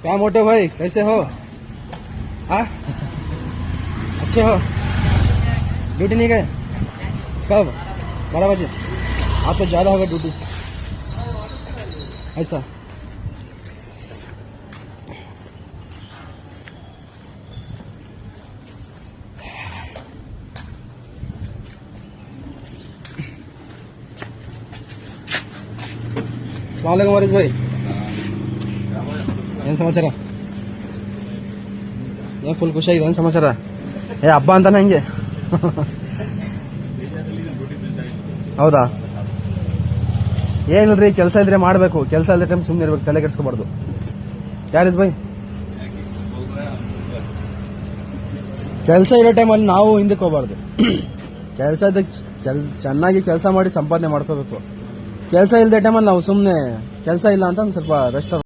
क्या मोटे भाई, कैसे हो? हाँ, अच्छे हो? ड्यूटी नहीं गए? कब? 12 बजे। आप तो ज्यादा होगा ड्यूटी ऐसा। अस्सलामुअलैकुम वारिस भाई, ಏನು ಸಮಾಚಾರ? ಏನು ಫುಲ್ ಖುಷಿಯಾಗಿದೆ? ಏನು ಸಮಾಚಾರ? ಹಬ್ಬ ಅಂತಾನೆ ಹಂಗೆ. ಹೌದಾ? ಏನಿಲ್ರಿ, ಕೆಲಸ ಇದ್ರೆ ಮಾಡಬೇಕು, ಕೆಲಸ ಇಲ್ಲದ ಟೈಮ್ ಸುಮ್ಮನೆ ಇರ್ಬೇಕು, ತಲೆ ಕೆಡಿಸ್ಕೋಬಾರ್ದು. ಯಾರಿಸ್ ಭಾಯ್, ಕೆಲಸ ಇರೋ ಟೈಮಲ್ಲಿ ನಾವು ಹಿಂದಕ್ಕೆ ಹೋಗ್ಬಾರ್ದು. ಕೆಲಸ ಚೆನ್ನಾಗಿ ಕೆಲಸ ಮಾಡಿ ಸಂಪಾದನೆ ಮಾಡ್ಕೋಬೇಕು. ಕೆಲಸ ಇಲ್ಲದ ಟೈಮಲ್ಲಿ ನಾವು ಸುಮ್ಮನೆ ಕೆಲಸ ಇಲ್ಲ ಅಂತ ಒಂದು ಸ್ವಲ್ಪ ರೆಸ್ಟ್